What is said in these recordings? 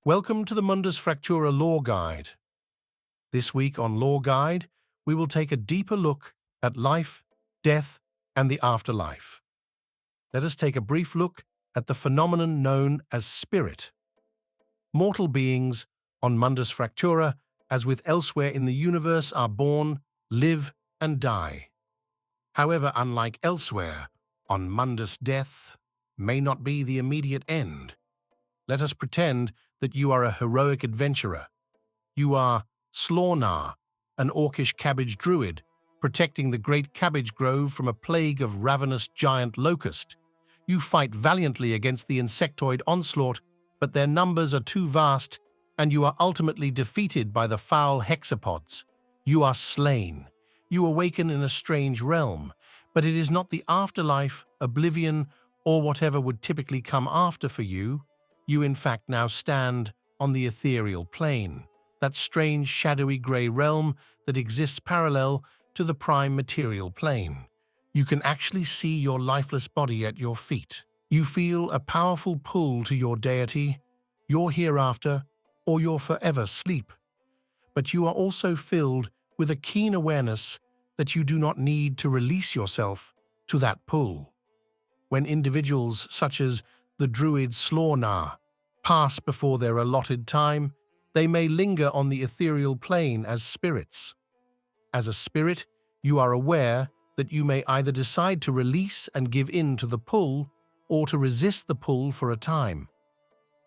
Welcome to the Mundus Fractura Law Guide. This week on Law Guide, we will take a deeper look at life, death, and the afterlife. Let us take a brief look at the phenomenon known as spirit. Mortal beings on Mundus Fractura, as with elsewhere in the universe, are born, live, and die. However, unlike elsewhere, on Mundus death may not be the immediate end. Let us pretend that you are a heroic adventurer. You are Slornar, an orcish cabbage druid, protecting the great cabbage grove from a plague of ravenous giant locust. You fight valiantly against the insectoid onslaught, but their numbers are too vast, and you are ultimately defeated by the foul hexapods. You are slain. You awaken in a strange realm, but it is not the afterlife, oblivion, or whatever would typically come after for you. You in fact now stand on the ethereal plane, that strange shadowy grey realm that exists parallel to the prime material plane. You can actually see your lifeless body at your feet. You feel a powerful pull to your deity, your hereafter, or your forever sleep. But you are also filled with a keen awareness that you do not need to release yourself to that pull. When individuals such as the druid Slornar pass before their allotted time, they may linger on the ethereal plane as spirits. As a spirit, you are aware that you may either decide to release and give in to the pull, or to resist the pull for a time.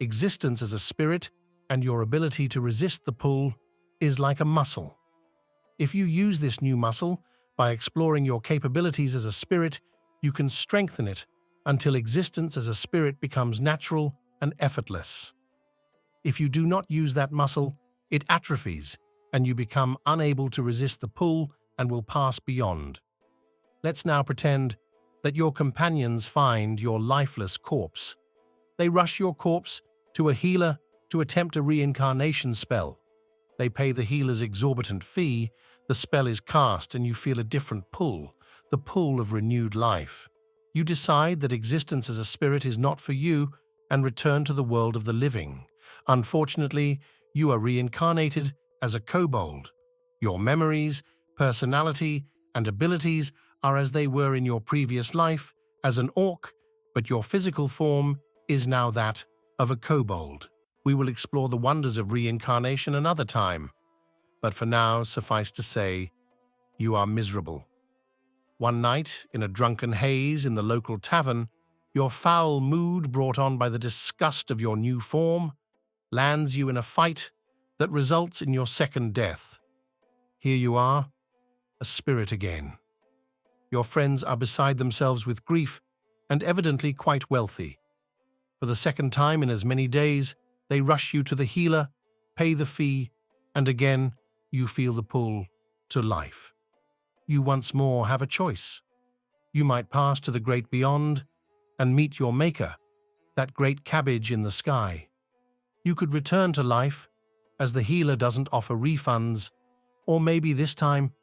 Existence as a spirit and your ability to resist the pull is like a muscle. If you use this new muscle, by exploring your capabilities as a spirit, you can strengthen it until existence as a spirit becomes natural and effortless. If you do not use that muscle, it atrophies, and you become unable to resist the pull and will pass beyond. Let's now pretend that your companions find your lifeless corpse. They rush your corpse to a healer to attempt a reincarnation spell. They pay the healer's exorbitant fee, the spell is cast, and you feel a different pull, the pull of renewed life. You decide that existence as a spirit is not for you and return to the world of the living. Unfortunately, you are reincarnated as a kobold. Your memories, personality, and abilities are as they were in your previous life as an orc, but your physical form is now that of a kobold. We will explore the wonders of reincarnation another time, but for now, suffice to say, you are miserable. One night, in a drunken haze in the local tavern, your foul mood, brought on by the disgust of your new form, lands you in a fight that results in your second death. Here you are, a spirit again. Your friends are beside themselves with grief and evidently quite wealthy. For the second time in as many days, they rush you to the healer, pay the fee, and again you feel the pull to life. You once more have a choice. You might pass to the great beyond and meet your maker, that great cabbage in the sky. You could return to life, as the healer doesn't offer refunds, or maybe this time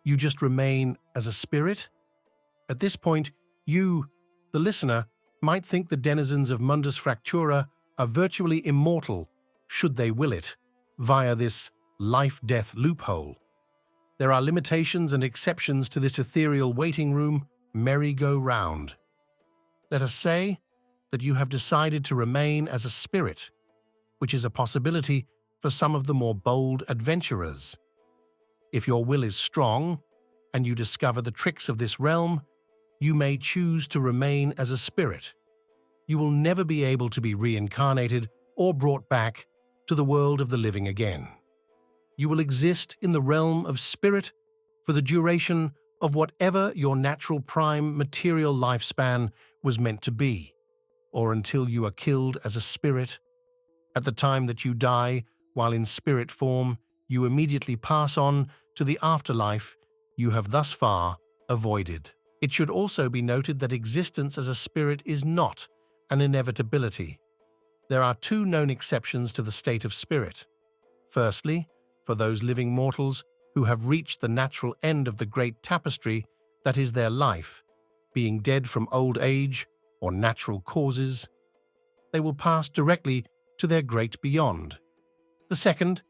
you just remain as a spirit. At this point, you, the listener, might think the denizens of Mundus Fractura are virtually immortal, should they will it, via this life-death loophole. There are limitations and exceptions to this ethereal waiting room merry-go-round. Let us say that you have decided to remain as a spirit, which is a possibility for some of the more bold adventurers. If your will is strong, and you discover the tricks of this realm, you may choose to remain as a spirit. You will never be able to be reincarnated or brought back to the world of the living again. You will exist in the realm of spirit for the duration of whatever your natural prime material lifespan was meant to be, or until you are killed as a spirit. At the time that you die, while in spirit form, you immediately pass on to the afterlife you have thus far avoided. It should also be noted that existence as a spirit is not an inevitability. There are two known exceptions to the state of spirit. Firstly, for those living mortals who have reached the natural end of the great tapestry that is their life, being dead from old age or natural causes, they will pass directly to their great beyond. The second,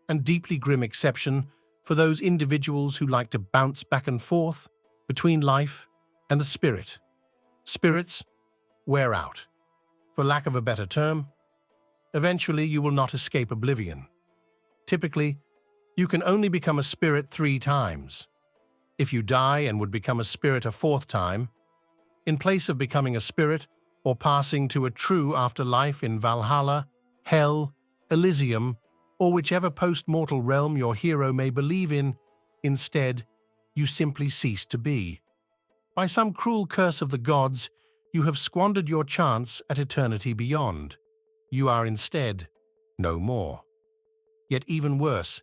and deeply grim exception for those individuals who like to bounce back and forth between life and the spirit. Spirits wear out. For lack of a better term, eventually you will not escape oblivion. Typically, you can only become a spirit 3 times. If you die and would become a spirit a 4th time, in place of becoming a spirit or passing to a true afterlife in Valhalla, Hell, Elysium, or whichever post-mortal realm your hero may believe in, instead, you simply cease to be. By some cruel curse of the gods, you have squandered your chance at eternity beyond. You are instead no more. Yet even worse,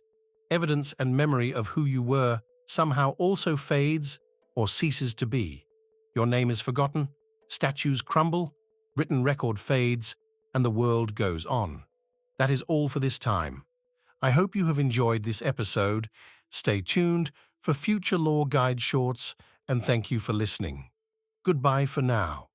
evidence and memory of who you were somehow also fades or ceases to be. Your name is forgotten, statues crumble, written record fades, and the world goes on. That is all for this time. I hope you have enjoyed this episode. Stay tuned for future Lore Guide shorts, and thank you for listening. Goodbye for now.